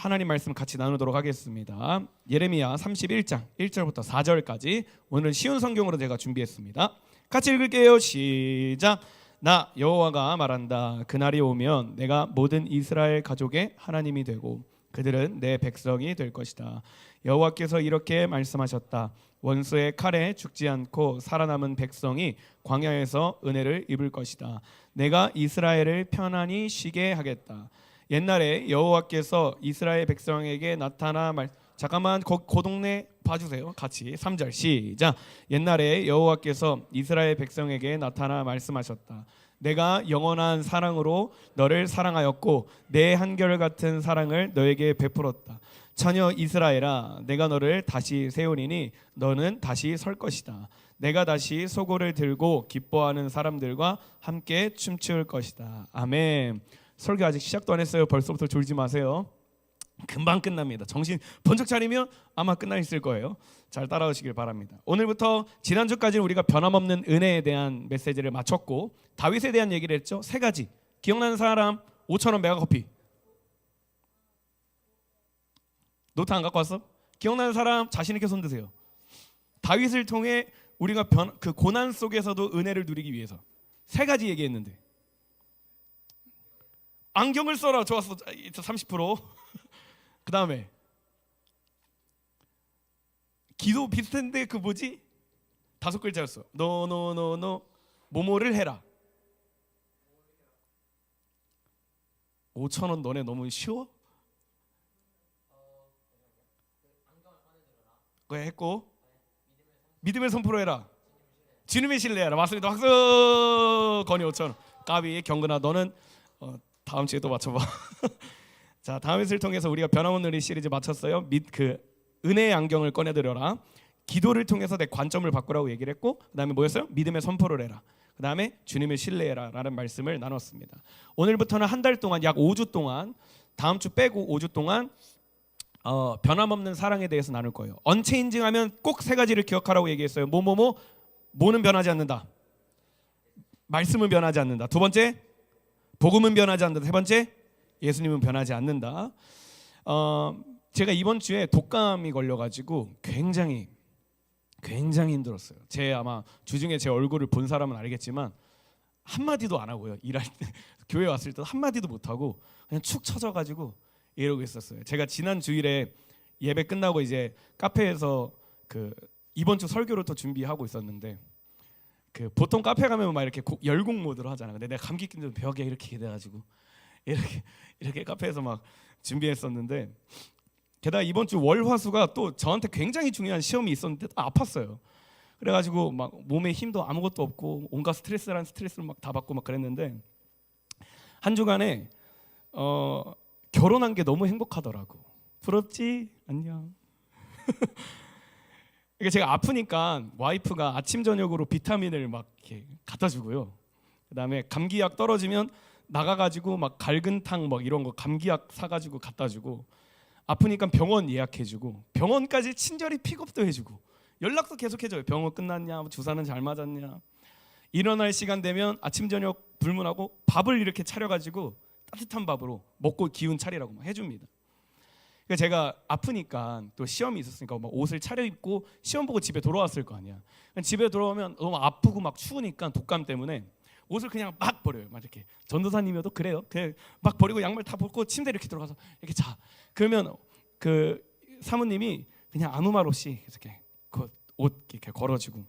하나님 말씀 같이 나누도록 하겠습니다. 예레미야 31장 1절부터 4절까지 오늘은 쉬운 성경으로 제가 준비했습니다. 같이 읽을게요. 시작. 나 여호와가 말한다. 그날이 오면 내가 모든 이스라엘 가족의 하나님이 되고 그들은 내 백성이 될 것이다. 여호와께서 이렇게 말씀하셨다. 원수의 칼에 죽지 않고 살아남은 백성이 광야에서 은혜를 입을 것이다. 내가 이스라엘을 편안히 쉬게 하겠다. 옛날에 여호와께서 이스라엘 백성에게 나타나 잠깐만 그 동네 봐주세요. 같이 3절 시작. 옛날에 여호와께서 이스라엘 백성에게 나타나 말씀하셨다. 내가 영원한 사랑으로 너를 사랑하였고 내 한결같은 사랑을 너에게 베풀었다. 처녀 이스라엘아, 내가 너를 다시 세우리니 너는 다시 설 것이다. 내가 다시 소고를 들고 기뻐하는 사람들과 함께 춤출 것이다. 아멘. 설교 아직 시작도 안 했어요. 벌써부터 졸지 마세요. 금방 끝납니다. 정신 번쩍 차리면 아마 끝나 있을 거예요. 잘 따라오시길 바랍니다. 오늘부터 지난주까지는 우리가 변함없는 은혜에 대한 메시지를 마쳤고 다윗에 대한 얘기를 했죠. 세 가지. 기억나는 사람 5,000원 메가커피. 노트 안 갖고 왔어? 기억나는 사람 자신 있게 손 드세요. 다윗을 통해 우리가 그 고난 속에서도 은혜를 누리기 위해서 세 가지 얘기했는데 안경을 써라. 좋았어. 30%. 그 다음에 기도 비슷한데 그 뭐지? 5글자였어. 노 뭐뭐를 해라. 5,000원 너네 너무 쉬워? 그거 했고 믿음의 선포로 해라. 주님의 신뢰해라. 맞습니다. 박수. 건이 5,000원. 까비. 경근아 너는 다음 주에 또 맞춰봐. 자, 다음 회를 통해서 우리가 변함없는 우리 시리즈 마쳤어요. 그 은혜의 안경을 꺼내들여라. 기도를 통해서 내 관점을 바꾸라고 얘기를 했고, 그 다음에 뭐였어요? 믿음의 선포를 해라. 그 다음에 주님을 신뢰해라 라는 말씀을 나눴습니다. 오늘부터는 한 달 동안 약 5주 동안, 다음 주 빼고 5주 동안 변함없는 사랑에 대해서 나눌 거예요. 언체인징 하면 꼭 세 가지를 기억하라고 얘기했어요. 뭐는 변하지 않는다. 말씀은 변하지 않는다. 두 번째, 복음은 변하지 않는다. 세 번째, 예수님은 변하지 않는다. 제가 이번 주에 독감이 걸려가지고 굉장히 힘들었어요. 아마 주중에 제 얼굴을 본 사람은 알겠지만 한마디도 안 하고요. 일할 때 교회 왔을 때 한마디도 못 하고 그냥 축 처져가지고 이러고 있었어요. 제가 지난 주일에 예배 끝나고 이제 카페에서 그 이번 주 설교를 또 준비하고 있었는데 그 보통 카페 가면 막 이렇게 열곡 모드로 하잖아요. 근데 내가 감기 낀 줄 벽에 이렇게 기대가지고 이렇게 카페에서 막 준비했었는데 게다가 이번 주 월화수가 또 저한테 굉장히 중요한 시험이 있었는데 또 아팠어요. 그래가지고 막 몸에 힘도 아무것도 없고 온갖 스트레스를 막 다 받고 막 그랬는데 한 주간에 결혼한 게 너무 행복하더라고. 부럽지? 안녕. 그러니까 제가 아프니까 와이프가 아침 저녁으로 비타민을 막 이렇게 갖다 주고요. 그다음에 감기약 떨어지면 나가가지고 막 갈근탕 막 이런 거 감기약 사가지고 갖다 주고 아프니까 병원 예약해주고 병원까지 친절히 픽업도 해주고 연락도 계속 해줘요. 병원 끝났냐? 주사는 잘 맞았냐? 일어날 시간 되면 아침 저녁 불문하고 밥을 이렇게 차려가지고 따뜻한 밥으로 먹고 기운 차리라고 막 해줍니다. 그러니까 제가 아프니까 또 시험이 있었으니까 막 옷을 차려입고 시험 보고 집에 돌아왔을 거 아니야. 집에 돌아오면 너무 아프고 막 추우니까 독감 때문에 옷을 그냥 막 버려요. 막 이렇게 전도사님이어도 그래요. 그냥 막 버리고 양말 다 벗고 침대 이렇게 들어가서 이렇게 자. 그러면 그 사모님이 그냥 아무 말 없이 이렇게 그 옷 이렇게 걸어주고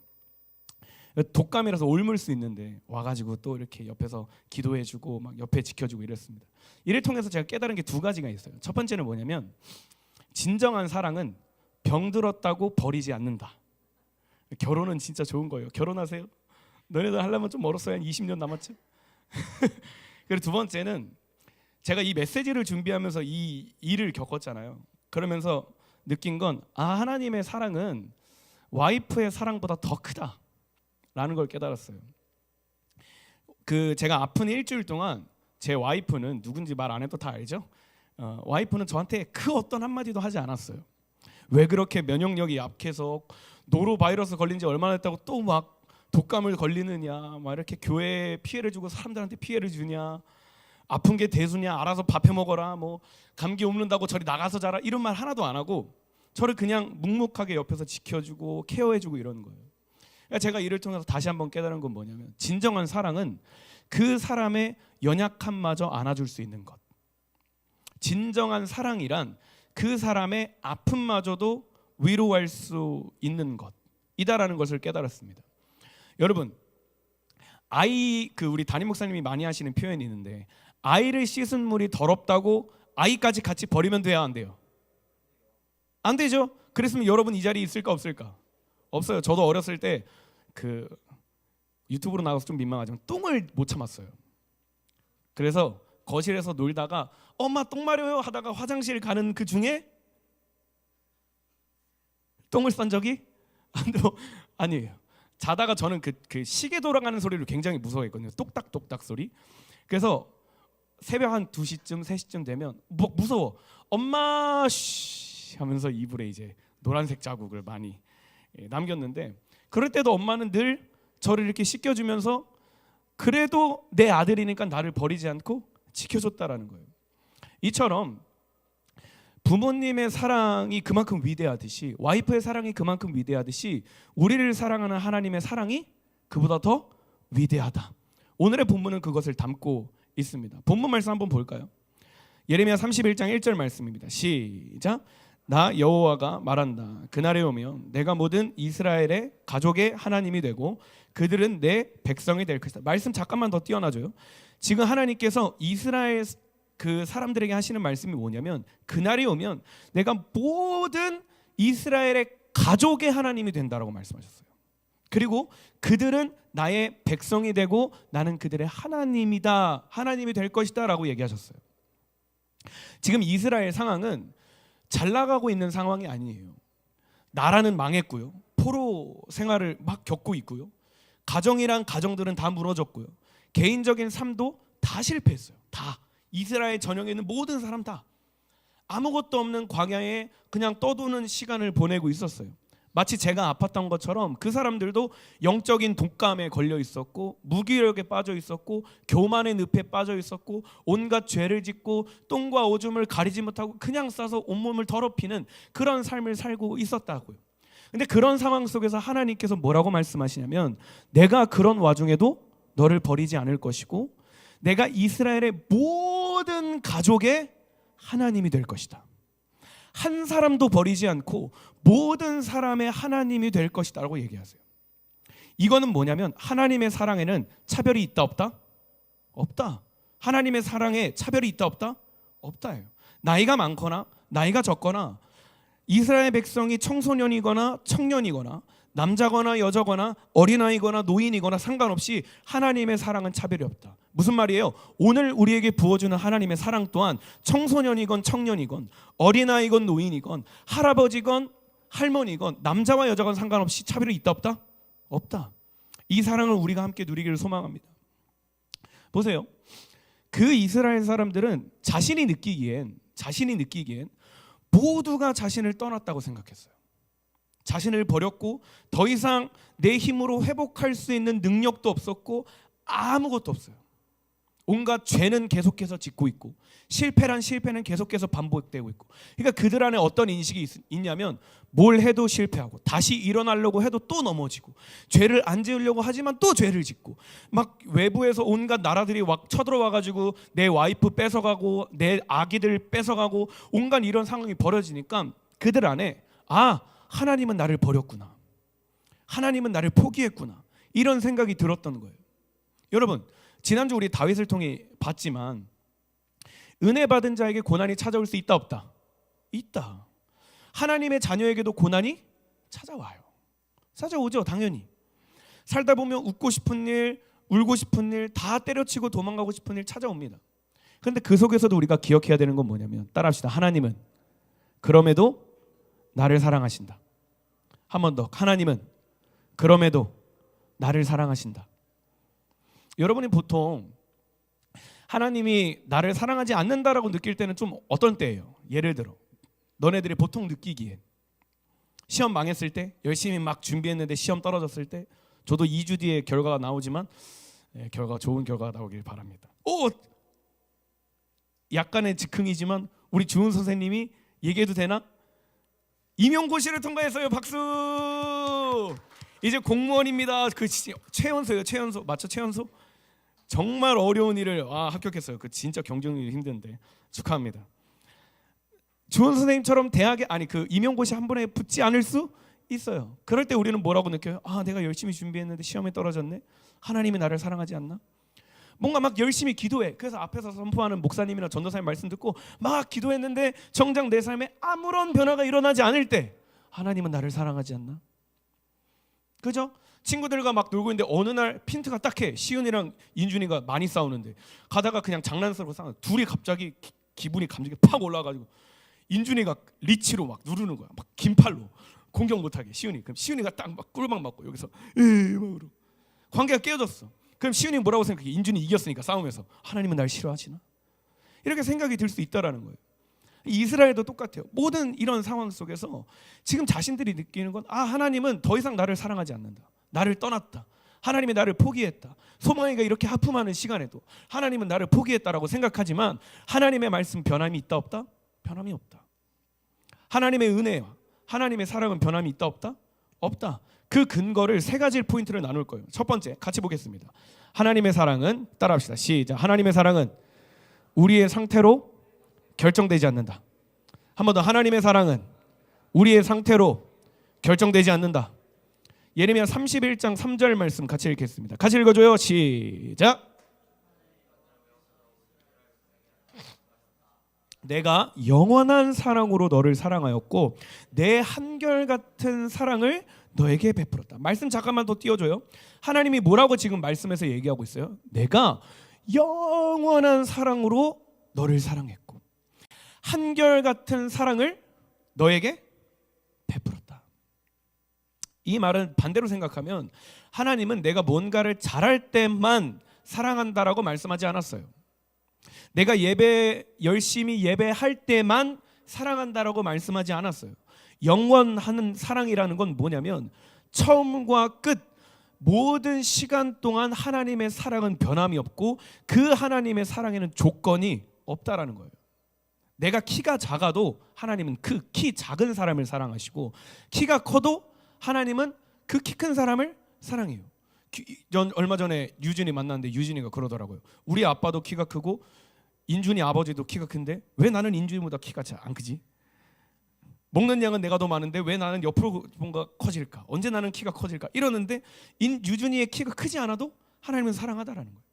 독감이라서 옮을 수 있는데 와가지고 또 이렇게 옆에서 기도해주고 막 옆에 지켜주고 이랬습니다. 이를 통해서 제가 깨달은 게 두 가지가 있어요. 첫 번째는 뭐냐면 진정한 사랑은 병들었다고 버리지 않는다. 결혼은 진짜 좋은 거예요. 결혼하세요. 너네들 하려면 좀 멀었어요. 한 20년 남았죠. 그리고 두 번째는 제가 이 메시지를 준비하면서 이 일을 겪었잖아요. 그러면서 느낀 건 하나님의 사랑은 와이프의 사랑보다 더 크다 라는 걸 깨달았어요. 제가 아픈 일주일 동안 제 와이프는 누군지 말 안 해도 다 알죠? 와이프는 저한테 그 어떤 한마디도 하지 않았어요. 왜 그렇게 면역력이 약해서 노로바이러스 걸린 지 얼마나 됐다고 또 막 독감을 걸리느냐, 막 이렇게 교회에 피해를 주고 사람들한테 피해를 주냐, 아픈 게 대수냐, 알아서 밥해 먹어라, 뭐 감기 옮는다고 저리 나가서 자라, 이런 말 하나도 안 하고 저를 그냥 묵묵하게 옆에서 지켜주고 케어해주고 이러는 거예요. 그러니까 제가 이를 통해서 다시 한번 깨달은 건 뭐냐면, 진정한 사랑은 그 사람의 연약함마저 안아줄 수 있는 것. 진정한 사랑이란 그 사람의 아픔마저도 위로할 수 있는 것이다라는 것을 깨달았습니다. 여러분, 우리 담임 목사님이 많이 하시는 표현이 있는데, 아이를 씻은 물이 더럽다고 아이까지 같이 버리면 돼야 안 돼요? 안 되죠. 그랬으면 여러분 이 자리에 있을까 없을까? 없어요. 저도 어렸을 때 유튜브로 나가서 좀 민망하지만 똥을 못 참았어요. 그래서 거실에서 놀다가 엄마 똥 마려요 하다가 화장실 가는 그 중에 똥을 싼 적이 아니에요. 자다가 저는 그 시계 돌아가는 소리를 굉장히 무서워했거든요. 똑딱똑딱 소리. 그래서 새벽 한 2시쯤 3시쯤 되면 무서워. 엄마 쉬 하면서 이불에 이제 노란색 자국을 많이 남겼는데, 그럴 때도 엄마는 늘 저를 이렇게 씻겨주면서 그래도 내 아들이니까 나를 버리지 않고 지켜줬다라는 거예요. 이처럼 부모님의 사랑이 그만큼 위대하듯이, 와이프의 사랑이 그만큼 위대하듯이, 우리를 사랑하는 하나님의 사랑이 그보다 더 위대하다. 오늘의 본문은 그것을 담고 있습니다. 본문 말씀 한번 볼까요? 예레미야 31장 1절 말씀입니다. 시작. 나 여호와가 말한다. 그날에 오면 내가 모든 이스라엘의 가족의 하나님이 되고 그들은 내 백성이 될 것이다. 말씀 잠깐만 더 띄워놔줘요. 지금 하나님께서 이스라엘 그 사람들에게 하시는 말씀이 뭐냐면, 그날이 오면 내가 모든 이스라엘의 가족의 하나님이 된다라고 말씀하셨어요. 그리고 그들은 나의 백성이 되고 나는 그들의 하나님이다, 하나님이 될 것이다 라고 얘기하셨어요. 지금 이스라엘 상황은 잘 나가고 있는 상황이 아니에요. 나라는 망했고요, 포로 생활을 막 겪고 있고요, 가정이란 가정들은 다 무너졌고요, 개인적인 삶도 다 실패했어요. 다 이스라엘 전역에 있는 모든 사람 다 아무것도 없는 광야에 그냥 떠도는 시간을 보내고 있었어요. 마치 제가 아팠던 것처럼 그 사람들도 영적인 독감에 걸려 있었고, 무기력에 빠져 있었고, 교만의 늪에 빠져 있었고, 온갖 죄를 짓고 똥과 오줌을 가리지 못하고 그냥 싸서 온몸을 더럽히는 그런 삶을 살고 있었다고요. 근데 그런 상황 속에서 하나님께서 뭐라고 말씀하시냐면, 내가 그런 와중에도 너를 버리지 않을 것이고 내가 이스라엘의 모든 가족의 하나님이 될 것이다. 한 사람도 버리지 않고 모든 사람의 하나님이 될 것이다 라고 얘기하세요. 이거는 뭐냐면, 하나님의 사랑에는 차별이 있다 없다? 없다. 하나님의 사랑에 차별이 있다 없다? 없다예요. 나이가 많거나 나이가 적거나, 이스라엘 백성이 청소년이거나 청년이거나 남자거나 여자거나 어린아이거나 노인이거나 상관없이 하나님의 사랑은 차별이 없다. 무슨 말이에요? 오늘 우리에게 부어주는 하나님의 사랑 또한 청소년이건 청년이건 어린아이건 노인이건 할아버지건 할머니건 남자와 여자건 상관없이 차별이 있다 없다? 없다. 이 사랑을 우리가 함께 누리기를 소망합니다. 보세요. 그 이스라엘 사람들은 자신이 느끼기엔 모두가 자신을 떠났다고 생각했어요. 자신을 버렸고 더 이상 내 힘으로 회복할 수 있는 능력도 없었고 아무것도 없어요. 온갖 죄는 계속해서 짓고 있고 실패는 계속해서 반복되고 있고, 그러니까 그들 안에 어떤 인식이 있냐면, 뭘 해도 실패하고 다시 일어나려고 해도 또 넘어지고, 죄를 안 지으려고 하지만 또 죄를 짓고, 막 외부에서 온갖 나라들이 막 쳐들어와가지고 내 와이프 뺏어가고 내 아기들 뺏어가고 온갖 이런 상황이 벌어지니까 그들 안에 하나님은 나를 버렸구나, 하나님은 나를 포기했구나, 이런 생각이 들었던 거예요. 여러분, 지난주 우리 다윗을 통해 봤지만 은혜 받은 자에게 고난이 찾아올 수 있다 없다? 있다. 하나님의 자녀에게도 고난이 찾아오죠. 당연히. 살다 보면 웃고 싶은 일, 울고 싶은 일, 다 때려치고 도망가고 싶은 일 찾아옵니다. 그런데 그 속에서도 우리가 기억해야 되는 건 뭐냐면, 따라합시다. 하나님은 그럼에도 나를 사랑하신다. 한 번 더. 하나님은 그럼에도 나를 사랑하신다. 여러분이 보통 하나님이 나를 사랑하지 않는다라고 느낄 때는 좀 어떤 때예요? 예를 들어 너네들이 보통 느끼기에 시험 망했을 때, 열심히 막 준비했는데 시험 떨어졌을 때, 저도 2주 뒤에 결과가 나오지만 결과가 좋은 결과가 나오길 바랍니다. 약간의 즉흥이지만 우리 주은 선생님이 얘기해도 되나? 임용고시를 통과했어요. 박수. 이제 공무원입니다. 그 최연소예요. 최연소 맞죠? 최연소. 정말 어려운 일을 합격했어요. 그 진짜 경쟁률이 힘든데 축하합니다. 주은 선생님처럼 대학에 그 임용고시 한 번에 붙지 않을 수 있어요. 그럴 때 우리는 뭐라고 느껴요? 내가 열심히 준비했는데 시험에 떨어졌네. 하나님이 나를 사랑하지 않나? 뭔가 막 열심히 기도해. 그래서 앞에서 선포하는 목사님이나 전도사님 말씀 듣고 막 기도했는데 정작 내 삶에 아무런 변화가 일어나지 않을 때 하나님은 나를 사랑하지 않나? 그죠? 친구들과 막 놀고 있는데 어느 날 핀트가 딱해. 시은이랑 인준이가 많이 싸우는데 가다가 그냥 장난스러워 싸워. 둘이 갑자기 기분이 감정이 팍 올라가지고 인준이가 리치로 막 누르는 거야. 막 긴팔로 공격 못하게 시은이. 그럼 시은이가 딱 막 꿀박 맞고 여기서 막으로 관계가 깨어졌어. 그럼 시은이 뭐라고 생각해? 인준이 이겼으니까 싸움에서 하나님은 날 싫어하시나? 이렇게 생각이 들 수 있다라는 거예요. 이스라엘도 똑같아요. 모든 이런 상황 속에서 지금 자신들이 느끼는 건 하나님은 더 이상 나를 사랑하지 않는다. 나를 떠났다. 하나님이 나를 포기했다. 소망이가 이렇게 하품하는 시간에도 하나님은 나를 포기했다라고 생각하지만 하나님의 말씀 변함이 있다 없다? 변함이 없다. 하나님의 은혜와 하나님의 사랑은 변함이 있다 없다? 없다. 그 근거를 세 가지 포인트를 나눌 거예요. 첫 번째 같이 보겠습니다. 하나님의 사랑은 따라합시다. 시작. 하나님의 사랑은 우리의 상태로 결정되지 않는다. 한 번 더. 하나님의 사랑은 우리의 상태로 결정되지 않는다. 예레미야 31장 3절 말씀 같이 읽겠습니다. 같이 읽어줘요. 시작. 내가 영원한 사랑으로 너를 사랑하였고 내 한결같은 사랑을 너에게 베풀었다. 말씀 잠깐만 더 띄워줘요. 하나님이 뭐라고 지금 말씀에서 얘기하고 있어요? 내가 영원한 사랑으로 너를 사랑했고 한결같은 사랑을 너에게 베풀었다. 이 말은 반대로 생각하면 하나님은 내가 뭔가를 잘할 때만 사랑한다라고 말씀하지 않았어요. 내가 열심히 예배할 때만 사랑한다라고 말씀하지 않았어요. 영원한 사랑이라는 건 뭐냐면 처음과 끝 모든 시간 동안 하나님의 사랑은 변함이 없고 그 하나님의 사랑에는 조건이 없다라는 거예요. 내가 키가 작아도 하나님은 그 키 작은 사람을 사랑하시고 키가 커도 하나님은 그 키 큰 사람을 사랑해요. 얼마 전에 유진이 만났는데 유진이가 그러더라고요. 우리 아빠도 키가 크고 인준이 아버지도 키가 큰데 왜 나는 인준이보다 키가 안 크지? 먹는 양은 내가 더 많은데 왜 나는 옆으로 뭔가 커질까? 언제 나는 키가 커질까? 이러는데 유준이의 키가 크지 않아도 하나님은 사랑하다라는 거예요.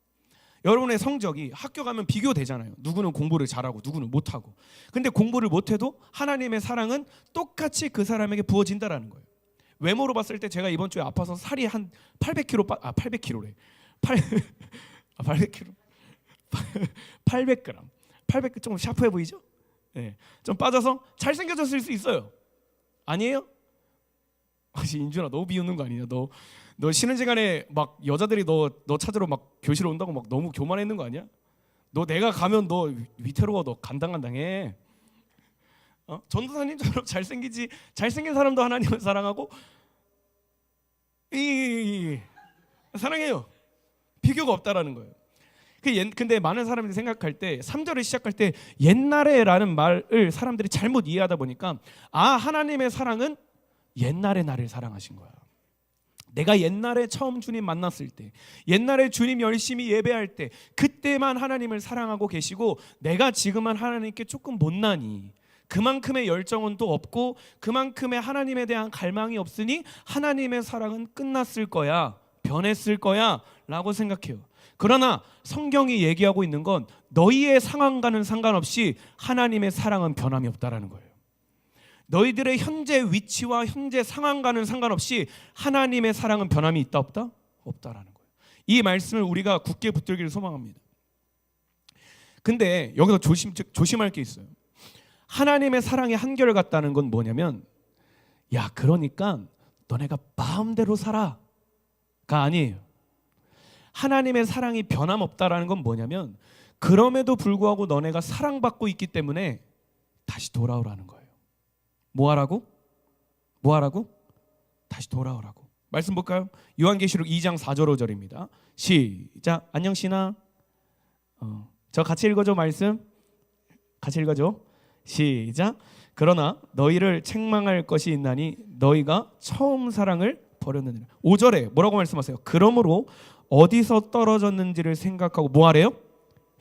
여러분의 성적이 학교 가면 비교되잖아요. 누구는 공부를 잘하고 누구는 못하고. 근데 공부를 못해도 하나님의 사랑은 똑같이 그 사람에게 부어진다라는 거예요. 외모로 봤을 때 제가 이번 주에 아파서 살이 한 800kg 800kg래. 800kg 800g 800g 좀 샤프해 보이죠? 네. 좀 빠져서 잘생겨졌을 수 있어요. 아니에요? 인준아 너무 비웃는 거 아니냐? 너 쉬는 시간에 막 여자들이 너 찾으러 막 교실 온다고 막 너무 교만했는 거 아니야? 너 내가 가면 너 위태로워. 너 간당간당해. 전도사님처럼 잘생긴 사람도 하나님을 사랑하고 사랑해요. 비교가 없다라는 거예요. 근데 많은 사람들이 생각할 때 3절을 시작할 때 옛날에라는 말을 사람들이 잘못 이해하다 보니까 하나님의 사랑은 옛날에 나를 사랑하신 거야. 내가 옛날에 처음 주님 만났을 때, 옛날에 주님 열심히 예배할 때 그때만 하나님을 사랑하고 계시고 내가 지금은 하나님께 조금 못나니 그만큼의 열정은 또 없고 그만큼의 하나님에 대한 갈망이 없으니 하나님의 사랑은 끝났을 거야, 변했을 거야 라고 생각해요. 그러나 성경이 얘기하고 있는 건 너희의 상황과는 상관없이 하나님의 사랑은 변함이 없다라는 거예요. 너희들의 현재 위치와 현재 상황과는 상관없이 하나님의 사랑은 변함이 있다 없다? 없다라는 거예요. 이 말씀을 우리가 굳게 붙들기를 소망합니다. 근데 여기서 조심할 게 있어요. 하나님의 사랑이 한결같다는 건 뭐냐면 그러니까 너네가 마음대로 살아가 아니에요. 하나님의 사랑이 변함없다라는 건 뭐냐면 그럼에도 불구하고 너네가 사랑받고 있기 때문에 다시 돌아오라는 거예요. 뭐 하라고? 다시 돌아오라고. 말씀 볼까요? 요한계시록 2장 4절 5절입니다. 시작. 안녕 신아. 저 같이 읽어줘 말씀. 같이 읽어줘. 시작. 그러나 너희를 책망할 것이 있나니 너희가 처음 사랑을 버렸느니라. 5절에 뭐라고 말씀하세요? 그러므로 어디서 떨어졌는지를 생각하고 뭐 하래요?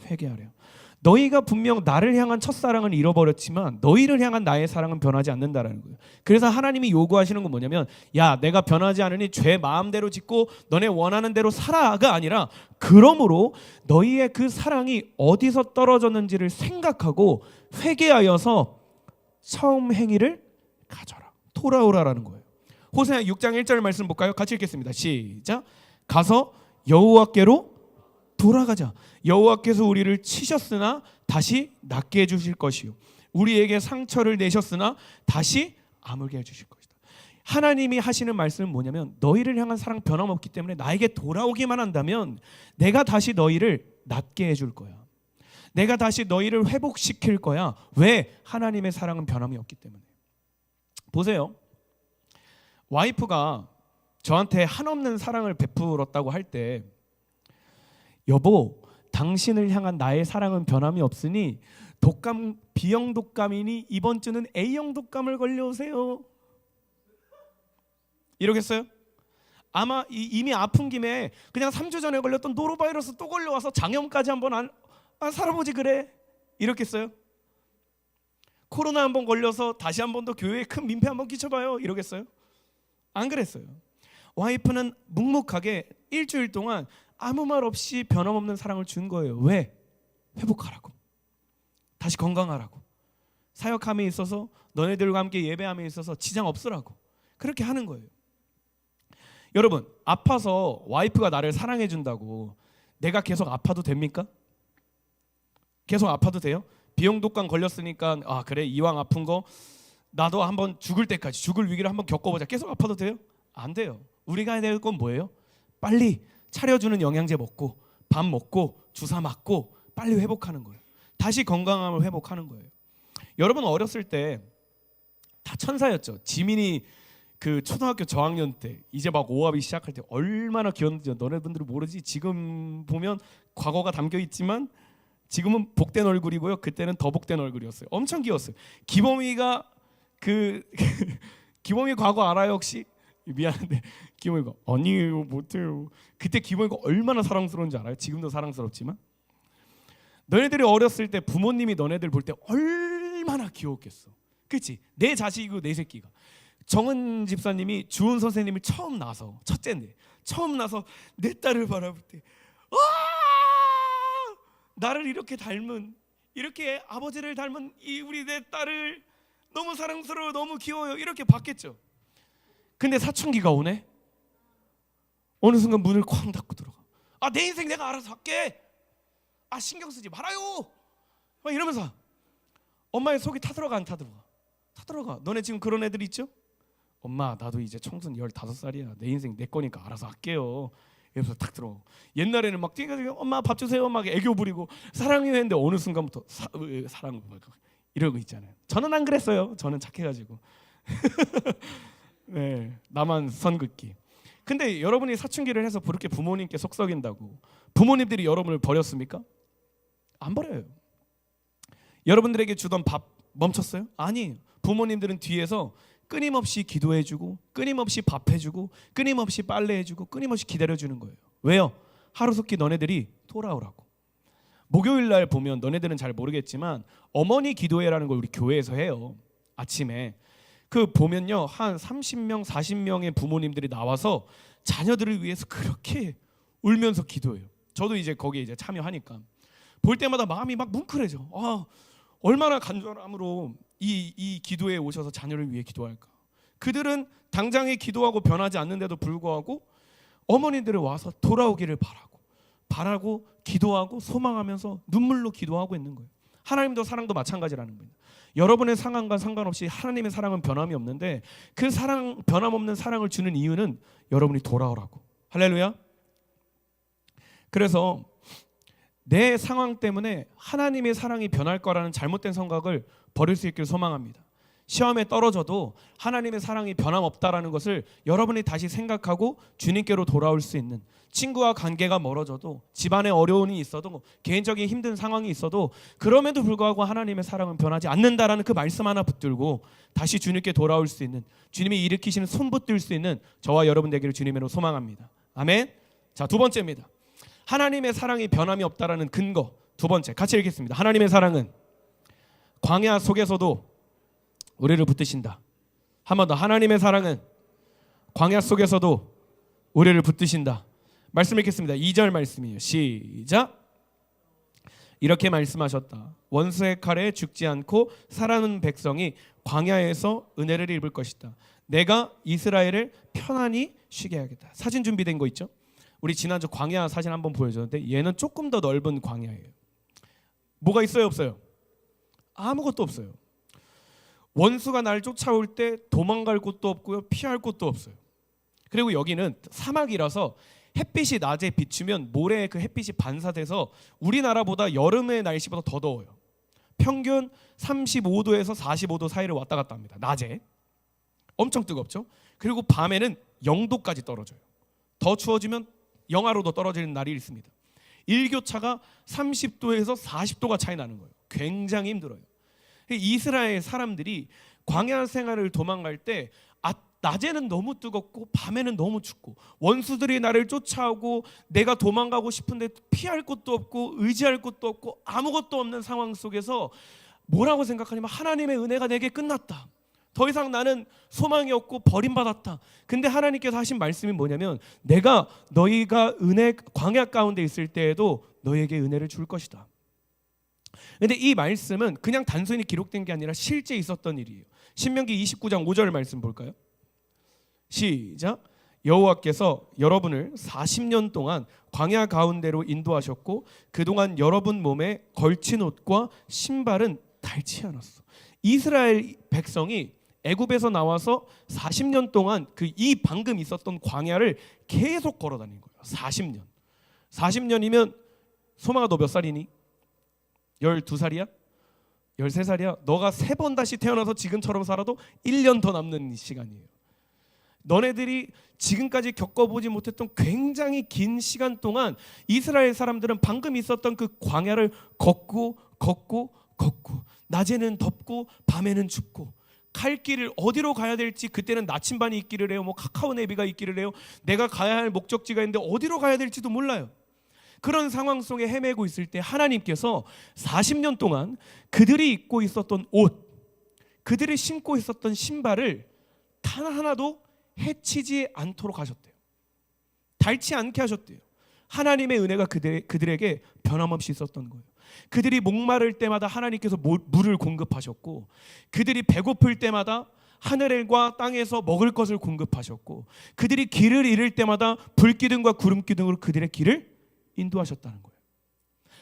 회개하래요. 너희가 분명 나를 향한 첫사랑을 잃어버렸지만 너희를 향한 나의 사랑은 변하지 않는다라는 거예요. 그래서 하나님이 요구하시는 건 뭐냐면, 야, 내가 변하지 않으니 죄 마음대로 짓고 너네 원하는 대로 살아가 아니라, 그러므로 너희의 그 사랑이 어디서 떨어졌는지를 생각하고 회개하여서 처음 행위를 가져라, 돌아오라라는 거예요. 호세아 6장 1절 말씀 볼까요? 같이 읽겠습니다. 시작. 가서 여호와께로 돌아가자. 여호와께서 우리를 치셨으나 다시 낫게 해주실 것이요, 우리에게 상처를 내셨으나 다시 아물게 해주실 것이다. 하나님이 하시는 말씀은 뭐냐면, 너희를 향한 사랑 변함없기 때문에 나에게 돌아오기만 한다면 내가 다시 너희를 낫게 해줄 거야. 내가 다시 너희를 회복시킬 거야. 왜? 하나님의 사랑은 변함이 없기 때문에. 보세요. 와이프가 저한테 한없는 사랑을 베풀었다고 할 때, 여보, 당신을 향한 나의 사랑은 변함이 없으니 독감, B형 독감이니 이번 주는 A형 독감을 걸려오세요. 이러겠어요? 아마 이미 아픈 김에 그냥 3주 전에 걸렸던 노로바이러스 또 걸려와서 장염까지 한번 살아보지 그래. 이렇겠어요? 코로나 한번 걸려서 다시 한번 더 교회에 큰 민폐 한번 끼쳐봐요. 이러겠어요? 안 그랬어요. 와이프는 묵묵하게 일주일 동안 아무 말 없이 변함없는 사랑을 준 거예요. 왜? 회복하라고, 다시 건강하라고, 사역함에 있어서 너네들과 함께 예배함에 있어서 지장 없으라고, 그렇게 하는 거예요. 여러분, 아파서 와이프가 나를 사랑해 준다고 내가 계속 아파도 됩니까? 계속 아파도 돼요? B형 독감 걸렸으니까 아 그래, 이왕 아픈 거 나도 한번 죽을 때까지, 죽을 위기를 한번 겪어보자, 계속 아파도 돼요? 안 돼요. 우리가 해야 될 건 뭐예요? 빨리 차려주는 영양제 먹고 밥 먹고 주사 맞고 빨리 회복하는 거예요. 다시 건강함을 회복하는 거예요. 여러분, 어렸을 때 다 천사였죠. 지민이 그 초등학교 저학년 때 이제 막 오합이 시작할 때 얼마나 귀여운지 너네분들은 모르지. 지금 보면 과거가 담겨 있지만 지금은 복된 얼굴이고요, 그때는 더 복된 얼굴이었어요. 엄청 귀여웠어요. 기범이가 기범이 과거 알아요 혹시? 미안한데 기범이가 아니에요 못해요. 그때 기범이가 얼마나 사랑스러운지 알아요? 지금도 사랑스럽지만 너네들이 어렸을 때 부모님이 너네들 볼 때 얼마나 귀여웠겠어. 그렇지? 내 자식이고 내 새끼가. 정은 집사님이 주은 선생님을 처음 나서, 첫째인데 처음 나서 내 딸을 바라볼 때 와, 나를 이렇게 닮은, 이렇게 아버지를 닮은 이 우리 내 딸을 너무 사랑스러워, 너무 귀여워요, 이렇게 봤겠죠. 근데 사춘기가 오네. 어느 순간 문을 쾅 닫고 들어가. 아, 내 인생 내가 알아서 할게. 아, 신경 쓰지 말아요. 막 이러면서 엄마의 속이 타들어가 안 타들어가? 타들어가. 너네 지금 그런 애들 있죠? 엄마, 나도 이제 청순 15살이야. 내 인생 내 거니까 알아서 할게요. 이러면서 탁 들어가. 옛날에는 막 뛰어가지고 엄마 밥 주세요 막 애교 부리고 사랑해 했는데 어느 순간부터 사랑 이러고 있잖아요. 저는 안 그랬어요. 저는 착해가지고. 네, 나만 선긋기. 근데 여러분이 사춘기를 해서 그렇게 부모님께 속썩인다고 부모님들이 여러분을 버렸습니까? 안 버려요. 여러분들에게 주던 밥 멈췄어요? 아니에요. 부모님들은 뒤에서 끊임없이 기도해주고 끊임없이 밥해주고 끊임없이 빨래해주고 끊임없이 기다려주는 거예요. 왜요? 하루속히 너네들이 돌아오라고. 목요일 날 보면 너네들은 잘 모르겠지만 어머니 기도회라는 걸 우리 교회에서 해요. 아침에 그 보면요, 한 30명 40명의 부모님들이 나와서 자녀들을 위해서 그렇게 울면서 기도해요. 저도 이제 거기에 이제 참여하니까 볼 때마다 마음이 막 뭉클해져. 아, 얼마나 간절함으로 이 기도에 오셔서 자녀를 위해 기도할까. 그들은 당장에 기도하고 변하지 않는데도 불구하고 어머니들을 와서 돌아오기를 바라고 기도하고 소망하면서 눈물로 기도하고 있는 거예요. 하나님도 사랑도 마찬가지라는 거예요. 여러분의 상황과 상관없이 하나님의 사랑은 변함이 없는데 그 사랑, 변함없는 사랑을 주는 이유는 여러분이 돌아오라고. 할렐루야. 그래서 내 상황 때문에 하나님의 사랑이 변할 거라는 잘못된 생각을 버릴 수 있기를 소망합니다. 시험에 떨어져도 하나님의 사랑이 변함없다라는 것을 여러분이 다시 생각하고 주님께로 돌아올 수 있는, 친구와 관계가 멀어져도, 집안에 어려움이 있어도, 개인적인 힘든 상황이 있어도 그럼에도 불구하고 하나님의 사랑은 변하지 않는다라는 그 말씀 하나 붙들고 다시 주님께 돌아올 수 있는, 주님이 일으키시는 손 붙들 수 있는 저와 여러분 되기를 주님으로 소망합니다. 아멘. 자, 두 번째입니다. 하나님의 사랑이 변함이 없다라는 근거. 두 번째 같이 읽겠습니다. 하나님의 사랑은 광야 속에서도 우리를 붙드신다. 한 번 더. 하나님의 사랑은 광야 속에서도 우리를 붙드신다. 말씀 읽겠습니다. 2절 말씀이에요. 시작. 이렇게 말씀하셨다. 원수의 칼에 죽지 않고 살아남은 백성이 광야에서 은혜를 입을 것이다. 내가 이스라엘을 편안히 쉬게 하겠다. 사진 준비된 거 있죠? 우리 지난주 광야 사진 한번 보여줬는데 얘는 조금 더 넓은 광야예요. 뭐가 있어요, 없어요? 아무것도 없어요. 원수가 날 쫓아올 때 도망갈 곳도 없고요, 피할 곳도 없어요. 그리고 여기는 사막이라서 햇빛이 낮에 비추면 모래에 그 햇빛이 반사돼서 우리나라보다 여름의 날씨보다 더 더워요. 평균 35도에서 45도 사이를 왔다 갔다 합니다. 낮에 엄청 뜨겁죠. 그리고 밤에는 0도까지 떨어져요. 더 추워지면 영하로도 떨어지는 날이 있습니다. 일교차가 30도에서 40도가 차이 나는 거예요. 굉장히 힘들어요. 이스라엘 사람들이 광야 생활을 도망갈 때 낮에는 너무 뜨겁고 밤에는 너무 춥고 원수들이 나를 쫓아오고 내가 도망가고 싶은데 피할 곳도 없고 의지할 곳도 없고 아무것도 없는 상황 속에서 뭐라고 생각하냐면 하나님의 은혜가 내게 끝났다. 더 이상 나는 소망이 없고 버림받았다. 근데 하나님께서 하신 말씀이 뭐냐면 내가 너희가 광야 가운데 있을 때에도 너희에게 은혜를 줄 것이다. 근데 이 말씀은 그냥 단순히 기록된 게 아니라 실제 있었던 일이에요. 신명기 29장 5절 말씀 볼까요? 시작. 여호와께서 여러분을 40년 동안 광야 가운데로 인도하셨고 그동안 여러분 몸에 걸친 옷과 신발은 닳지 않았어. 이스라엘 백성이 애굽에서 나와서 40년 동안 이 방금 있었던 광야를 계속 걸어 다닌 거예요. 40년. 40년이면 소망아 너 몇 살이니? 12살이야? 13살이야? 너가 3번 다시 태어나서 지금처럼 살아도 1년 더 남는 시간이에요. 너네들이 지금까지 겪어보지 못했던 굉장히 긴 시간 동안 이스라엘 사람들은 방금 있었던 그 광야를 걷고 낮에는 덥고 밤에는 춥고 갈 길을 어디로 가야 될지, 그때는 나침반이 있기를 해요, 카카오 네비가 있기를 해요, 내가 가야 할 목적지가 있는데 어디로 가야 될지도 몰라요. 그런 상황 속에 헤매고 있을 때 하나님께서 40년 동안 그들이 입고 있었던 옷, 그들이 신고 있었던 신발을 단 하나도 해치지 않도록 하셨대요. 닳지 않게 하셨대요. 하나님의 은혜가 그들에게 변함없이 있었던 거예요. 그들이 목마를 때마다 하나님께서 물을 공급하셨고, 그들이 배고플 때마다 하늘과 땅에서 먹을 것을 공급하셨고, 그들이 길을 잃을 때마다 불기둥과 구름기둥으로 그들의 길을 인도하셨다는 거예요.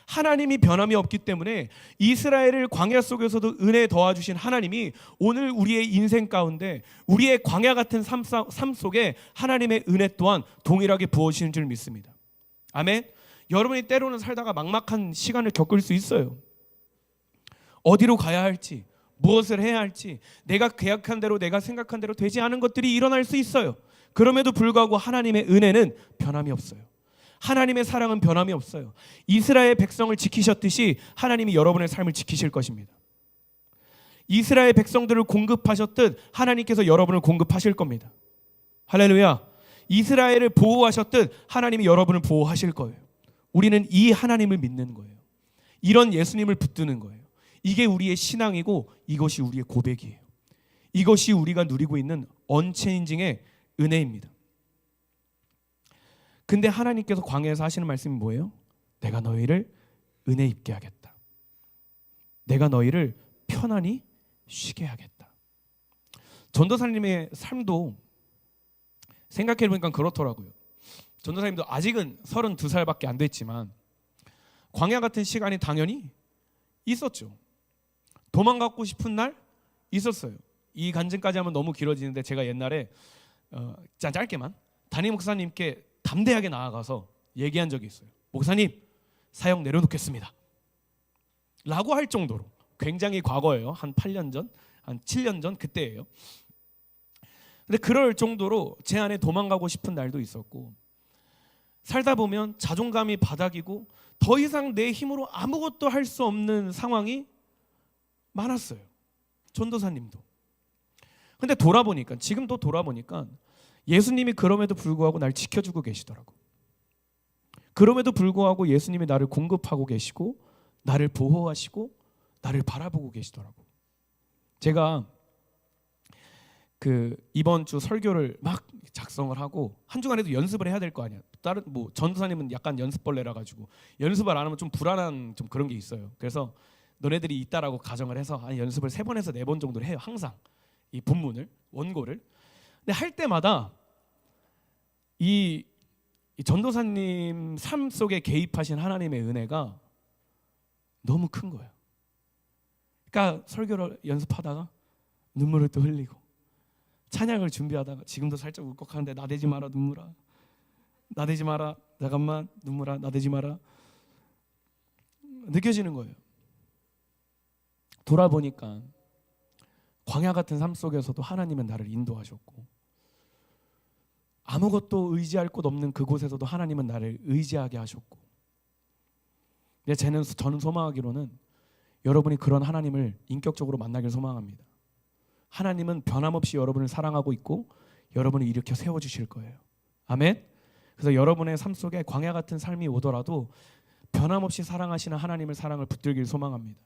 하나님이 변함이 없기 때문에 이스라엘을 광야 속에서도 은혜 도와주신 하나님이 오늘 우리의 인생 가운데 우리의 광야 같은 삶 속에 하나님의 은혜 또한 동일하게 부어주시는 줄 믿습니다. 아멘. 여러분이 때로는 살다가 막막한 시간을 겪을 수 있어요. 어디로 가야 할지, 무엇을 해야 할지, 내가 계약한 대로, 내가 생각한 대로 되지 않은 것들이 일어날 수 있어요. 그럼에도 불구하고 하나님의 은혜는 변함이 없어요. 하나님의 사랑은 변함이 없어요. 이스라엘 백성을 지키셨듯이 하나님이 여러분의 삶을 지키실 것입니다. 이스라엘 백성들을 공급하셨듯 하나님께서 여러분을 공급하실 겁니다. 할렐루야. 이스라엘을 보호하셨듯 하나님이 여러분을 보호하실 거예요. 우리는 이 하나님을 믿는 거예요. 이런 예수님을 붙드는 거예요. 이게 우리의 신앙이고 이것이 우리의 고백이에요. 이것이 우리가 누리고 있는 언체인징의 은혜입니다. 근데 하나님께서 광야에서 하시는 말씀이 뭐예요? 내가 너희를 은혜 입게 하겠다. 내가 너희를 편안히 쉬게 하겠다. 전도사님의 삶도 생각해보니까 그렇더라고요. 전도사님도 아직은 32살밖에 안 됐지만 광야 같은 시간이 당연히 있었죠. 도망가고 싶은 날 있었어요. 이 간증까지 하면 너무 길어지는데 제가 옛날에 짧게만 담임 목사님께 담대하게 나아가서 얘기한 적이 있어요. 목사님, 사역 내려놓겠습니다 라고 할 정도로, 굉장히 과거예요. 한 8년 전 한 7년 전 그때예요. 근데 그럴 정도로 제 안에 도망가고 싶은 날도 있었고, 살다 보면 자존감이 바닥이고 더 이상 내 힘으로 아무것도 할 수 없는 상황이 많았어요. 전도사님도. 근데 돌아보니까, 지금도 돌아보니까 예수님이 그럼에도 불구하고 날 지켜주고 계시더라고. 그럼에도 불구하고 예수님이 나를 공급하고 계시고 나를 보호하시고 나를 바라보고 계시더라고. 제가 이번 주 설교를 막 작성을 하고 한 주간에도 연습을 해야 될 거 아니야. 다른 전도사님은 약간 연습벌레라 가지고 연습을 안 하면 좀 불안한 좀 그런 게 있어요. 그래서 너네들이 있다라고 가정을 해서 한 연습을 3번에서 4번 정도를 해요. 항상 이 본문을, 원고를. 근데 할 때마다 이 전도사님 삶 속에 개입하신 하나님의 은혜가 너무 큰 거예요. 그러니까 설교를 연습하다가 눈물을 또 흘리고, 찬양을 준비하다가 지금도 살짝 울컥하는데 나대지 마라 눈물아, 나대지 마라, 잠깐만 눈물아, 나대지 마라, 느껴지는 거예요. 돌아보니까 광야 같은 삶 속에서도 하나님은 나를 인도하셨고, 아무것도 의지할 곳 없는 그곳에서도 하나님은 나를 의지하게 하셨고, 저는 소망하기로는 여러분이 그런 하나님을 인격적으로 만나길 소망합니다. 하나님은 변함없이 여러분을 사랑하고 있고 여러분을 일으켜 세워주실 거예요. 아멘. 그래서 여러분의 삶 속에 광야 같은 삶이 오더라도 변함없이 사랑하시는 하나님의 사랑을 붙들길 소망합니다.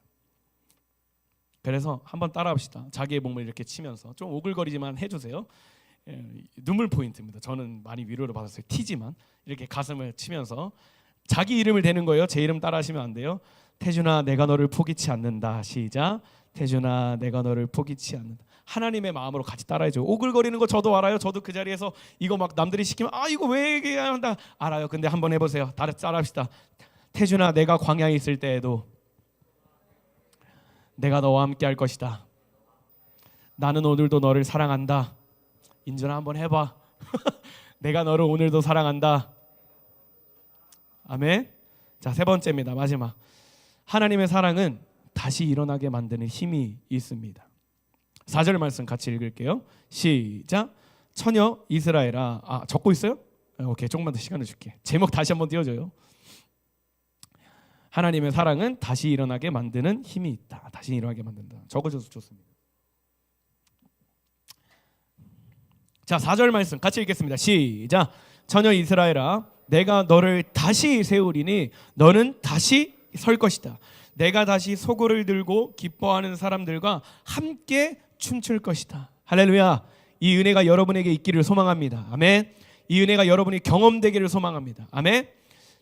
그래서 한번 따라합시다. 자기의 몸을 이렇게 치면서, 좀 오글거리지만 해주세요. 눈물 포인트입니다. 저는 많이 위로를 받았어요. 티지만 이렇게 가슴을 치면서 자기 이름을 대는 거예요. 제 이름 따라하시면 안 돼요. 태준아, 내가 너를 포기치 않는다. 시작. 태준아, 내가 너를 포기치 않는다. 하나님의 마음으로 같이 따라해줘요. 오글거리는 거 저도 알아요. 저도 그 자리에서 이거 막 남들이 시키면 이거 왜 얘기해야 한다 알아요. 근데 한번 해보세요. 따라합시다. 태준아, 내가 광야에 있을 때에도 내가 너와 함께 할 것이다. 나는 오늘도 너를 사랑한다. 인준아, 한번 해봐. 내가 너를 오늘도 사랑한다. 아멘. 자, 3번째입니다. 마지막. 하나님의 사랑은 다시 일어나게 만드는 힘이 있습니다. 4절 말씀 같이 읽을게요. 시작. 처녀 이스라엘아. 적고 있어요? 오케이, 조금만 더 시간을 줄게. 제목 다시 한번 띄워줘요. 하나님의 사랑은 다시 일어나게 만드는 힘이 있다. 다시 일어나게 만든다. 적어줘서 좋습니다. 자, 4절 말씀 같이 읽겠습니다. 시작. 처녀 이스라엘아, 내가 너를 다시 세우리니 너는 다시 설 것이다. 내가 다시 소고를 들고 기뻐하는 사람들과 함께 춤출 것이다. 할렐루야. 이 은혜가 여러분에게 있기를 소망합니다. 아멘. 이 은혜가 여러분이 경험되기를 소망합니다. 아멘.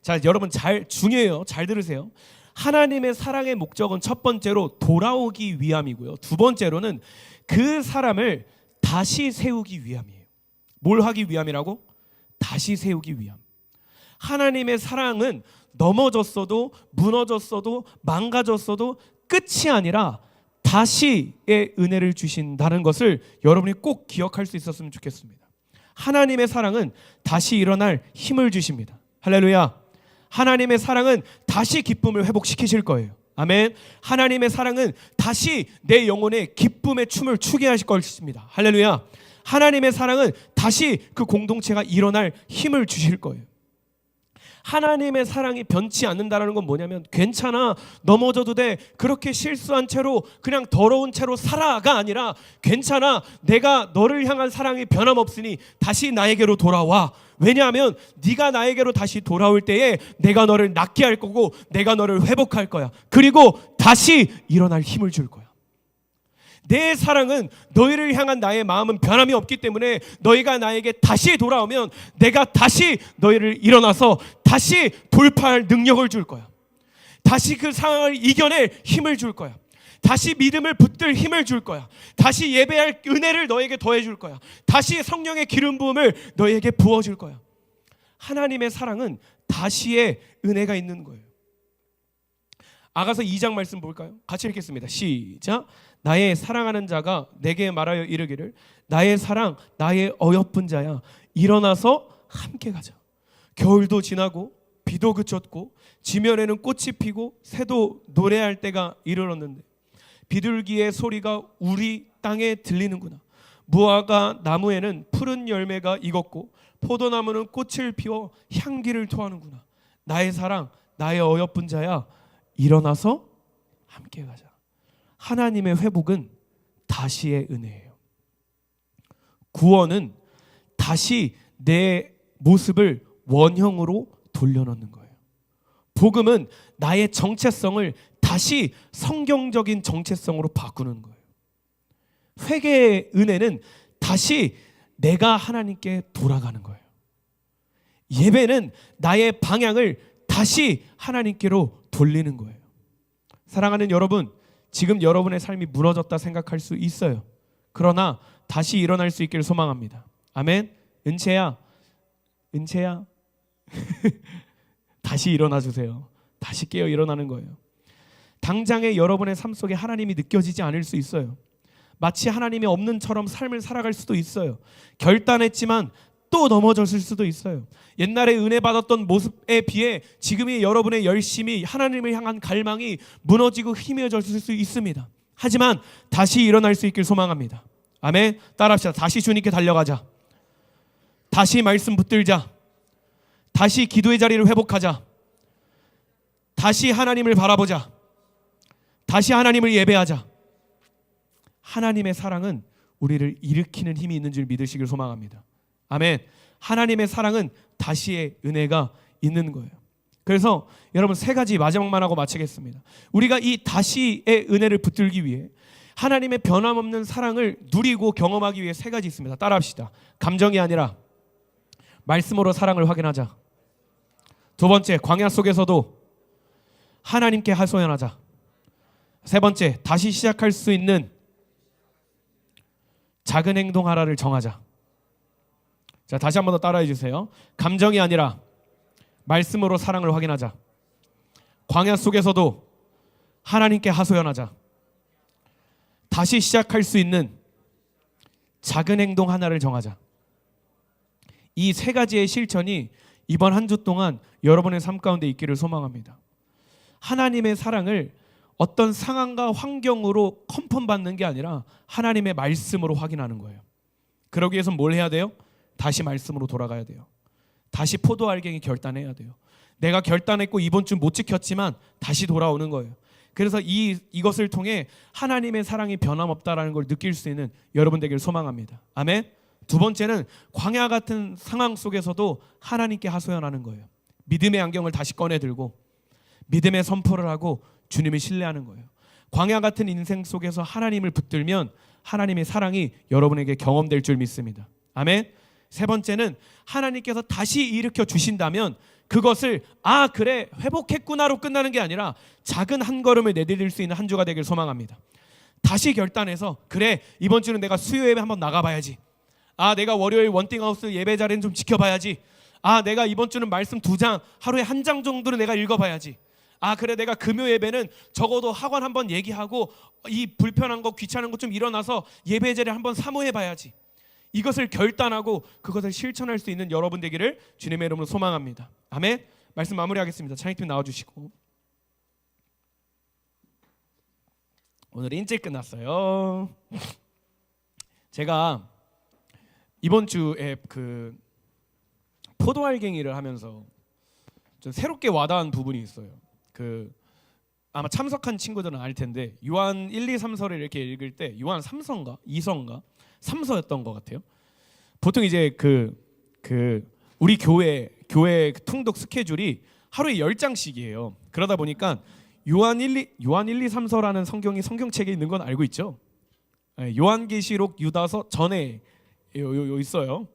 자, 여러분 중요해요. 잘 들으세요. 하나님의 사랑의 목적은 첫 번째로 돌아오기 위함이고요. 두 번째로는 그 사람을 다시 세우기 위함이에요. 뭘 하기 위함이라고? 다시 세우기 위함. 하나님의 사랑은 넘어졌어도 무너졌어도 망가졌어도 끝이 아니라 다시의 은혜를 주신다는 것을 여러분이 꼭 기억할 수 있었으면 좋겠습니다. 하나님의 사랑은 다시 일어날 힘을 주십니다. 할렐루야. 하나님의 사랑은 다시 기쁨을 회복시키실 거예요. 아멘. 하나님의 사랑은 다시 내 영혼의 기쁨의 춤을 추게 하실 것입니다. 할렐루야. 하나님의 사랑은 다시 그 공동체가 일어날 힘을 주실 거예요. 하나님의 사랑이 변치 않는다는 건 뭐냐면, 괜찮아, 넘어져도 돼, 그렇게 실수한 채로 그냥 더러운 채로 살아가 아니라, 괜찮아, 내가 너를 향한 사랑이 변함없으니 다시 나에게로 돌아와. 왜냐하면 네가 나에게로 다시 돌아올 때에 내가 너를 낫게 할 거고 내가 너를 회복할 거야. 그리고 다시 일어날 힘을 줄 거야. 내 사랑은, 너희를 향한 나의 마음은 변함이 없기 때문에 너희가 나에게 다시 돌아오면 내가 다시 너희를 일어나서 다시 돌파할 능력을 줄 거야. 다시 그 상황을 이겨낼 힘을 줄 거야. 다시 믿음을 붙들 힘을 줄 거야. 다시 예배할 은혜를 너에게 더해 줄 거야. 다시 성령의 기름 부음을 너에게 부어 줄 거야. 하나님의 사랑은 다시의 은혜가 있는 거예요. 아가서 2장 말씀 볼까요? 같이 읽겠습니다. 시작. 나의 사랑하는 자가 내게 말하여 이르기를, 나의 사랑, 나의 어여쁜 자야, 일어나서 함께 가자. 겨울도 지나고 비도 그쳤고 지면에는 꽃이 피고 새도 노래할 때가 이르렀는데, 비둘기의 소리가 우리 땅에 들리는구나. 무화과 나무에는 푸른 열매가 익었고 포도나무는 꽃을 피워 향기를 토하는구나. 나의 사랑, 나의 어여쁜 자야, 일어나서 함께 가자. 하나님의 회복은 다시의 은혜예요. 구원은 다시 내 모습을 원형으로 돌려놓는 거예요. 복음은 나의 정체성을 다시 성경적인 정체성으로 바꾸는 거예요. 회개의 은혜는 다시 내가 하나님께 돌아가는 거예요. 예배는 나의 방향을 다시 하나님께로 돌리는 거예요. 사랑하는 여러분, 지금 여러분의 삶이 무너졌다 생각할 수 있어요. 그러나 다시 일어날 수 있기를 소망합니다. 아멘. 은채야 다시 일어나 주세요. 다시 깨어 일어나는 거예요. 당장의 여러분의 삶 속에 하나님이 느껴지지 않을 수 있어요. 마치 하나님이 없는처럼 삶을 살아갈 수도 있어요. 결단했지만 또 넘어졌을 수도 있어요. 옛날에 은혜 받았던 모습에 비해 지금의 여러분의 열심이, 하나님을 향한 갈망이 무너지고 희미해졌을 수 있습니다. 하지만 다시 일어날 수 있길 소망합니다. 아멘. 따라합시다. 다시 주님께 달려가자. 다시 말씀 붙들자. 다시 기도의 자리를 회복하자. 다시 하나님을 바라보자. 다시 하나님을 예배하자. 하나님의 사랑은 우리를 일으키는 힘이 있는 줄 믿으시길 소망합니다. 아멘. 하나님의 사랑은 다시의 은혜가 있는 거예요. 그래서 여러분, 세 가지 마지막만 하고 마치겠습니다. 우리가 이 다시의 은혜를 붙들기 위해, 하나님의 변함없는 사랑을 누리고 경험하기 위해 세 가지 있습니다. 따라합시다. 감정이 아니라 말씀으로 사랑을 확인하자. 두 번째, 광야 속에서도 하나님께 하소연하자. 세 번째, 다시 시작할 수 있는 작은 행동 하나를 정하자. 자, 다시 한번 더 따라해 주세요. 감정이 아니라 말씀으로 사랑을 확인하자. 광야 속에서도 하나님께 하소연하자. 다시 시작할 수 있는 작은 행동 하나를 정하자. 이 세 가지의 실천이 이번 한 주 동안 여러분의 삶 가운데 있기를 소망합니다. 하나님의 사랑을 어떤 상황과 환경으로 컨펌받는 게 아니라 하나님의 말씀으로 확인하는 거예요. 그러기 위해서 뭘 해야 돼요? 다시 말씀으로 돌아가야 돼요. 다시 포도알갱이 결단해야 돼요. 내가 결단했고 이번 주 못 지켰지만 다시 돌아오는 거예요. 그래서 이것을 통해 하나님의 사랑이 변함없다라는 걸 느낄 수 있는 여러분 되기를 소망합니다. 아멘. 두 번째는 광야 같은 상황 속에서도 하나님께 하소연하는 거예요. 믿음의 안경을 다시 꺼내 들고 믿음의 선포를 하고 주님을 신뢰하는 거예요. 광야 같은 인생 속에서 하나님을 붙들면 하나님의 사랑이 여러분에게 경험될 줄 믿습니다. 아멘. 세 번째는 하나님께서 다시 일으켜 주신다면 그것을 그래 회복했구나로 끝나는 게 아니라 작은 한 걸음을 내디딜 수 있는 한 주가 되길 소망합니다. 다시 결단해서 그래 이번 주는 내가 수요 예배 한번 나가봐야지. 내가 월요일 원띵하우스 예배 자리는 좀 지켜봐야지. 내가 이번 주는 말씀 2장 하루에 1장 정도는 내가 읽어봐야지. 그래 내가 금요 예배는 적어도 학원 한번 얘기하고 이 불편한 거 귀찮은 거 좀 일어나서 예배 자리에 한번 사모해봐야지. 이것을 결단하고 그것을 실천할 수 있는 여러분 되기를 주님의 이름으로 소망합니다. 아멘. 말씀 마무리하겠습니다. 찬양팀 나와주시고. 오늘 일찍 끝났어요. 제가 이번 주에 그 포도알갱이를 하면서 좀 새롭게 와닿은 부분이 있어요. 아마 참석한 친구들은 알 텐데 요한 1, 2, 3서를 이렇게 읽을 때 요한 3서인가 2서인가 3서였던 것 같아요. 보통 이제 우리 교회 통독 스케줄이 하루에 10장씩이에요. 그러다 보니까 요한 1, 2, 3서라는 성경책에 있는 건 알고 있죠. 요한계시록, 유다서 전에 있어요.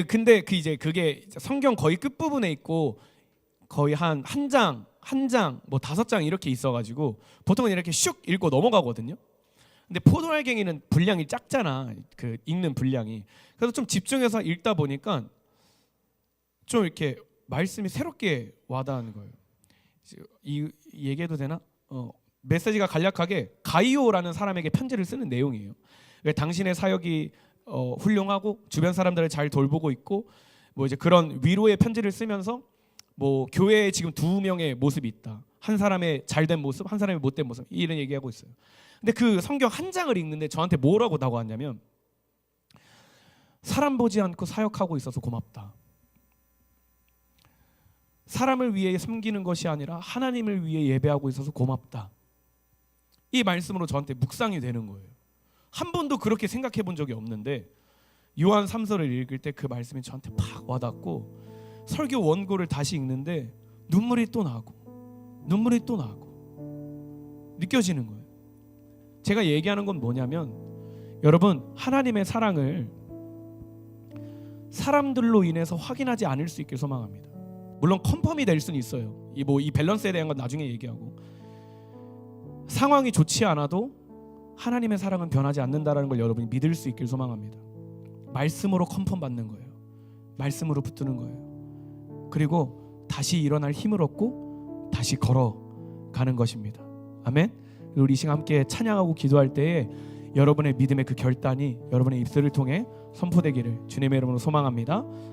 근데 그게 성경 거의 끝부분에 있고 거의 한 장, 뭐 5장 이렇게 있어가지고 보통은 이렇게 슉 읽고 넘어가거든요. 근데 포도알갱이는 분량이 작잖아. 읽는 분량이. 그래서 좀 집중해서 읽다 보니까 좀 이렇게 말씀이 새롭게 와닿는 거예요. 이 얘기해도 되나? 메시지가 간략하게 가이오라는 사람에게 편지를 쓰는 내용이에요. 당신의 사역이 훌륭하고 주변 사람들을 잘 돌보고 있고 뭐 이제 그런 위로의 편지를 쓰면서 뭐 교회에 지금 2명의 모습이 있다. 한 사람의 잘된 모습, 한 사람의 못된 모습, 이런 얘기하고 있어요. 근데 그 성경 한 장을 읽는데 저한테 뭐라고 다가왔냐면 사람 보지 않고 사역하고 있어서 고맙다. 사람을 위해 섬기는 것이 아니라 하나님을 위해 예배하고 있어서 고맙다. 이 말씀으로 저한테 묵상이 되는 거예요. 한 번도 그렇게 생각해 본 적이 없는데 요한 3서를 읽을 때 그 말씀이 저한테 팍 와닿고 설교 원고를 다시 읽는데 눈물이 또 나고 느껴지는 거예요. 제가 얘기하는 건 뭐냐면 여러분, 하나님의 사랑을 사람들로 인해서 확인하지 않을 수 있길 소망합니다. 물론 컨펌이 될 수는 있어요. 이 밸런스에 대한 건 나중에 얘기하고, 상황이 좋지 않아도 하나님의 사랑은 변하지 않는다라는 걸 여러분이 믿을 수 있길 소망합니다. 말씀으로 컨펌 받는 거예요. 말씀으로 붙드는 거예요. 그리고 다시 일어날 힘을 얻고 다시 걸어가는 것입니다. 아멘. 우리 이 시간 함께 찬양하고 기도할 때에 여러분의 믿음의 그 결단이 여러분의 입술을 통해 선포되기를 주님의 이름으로 소망합니다.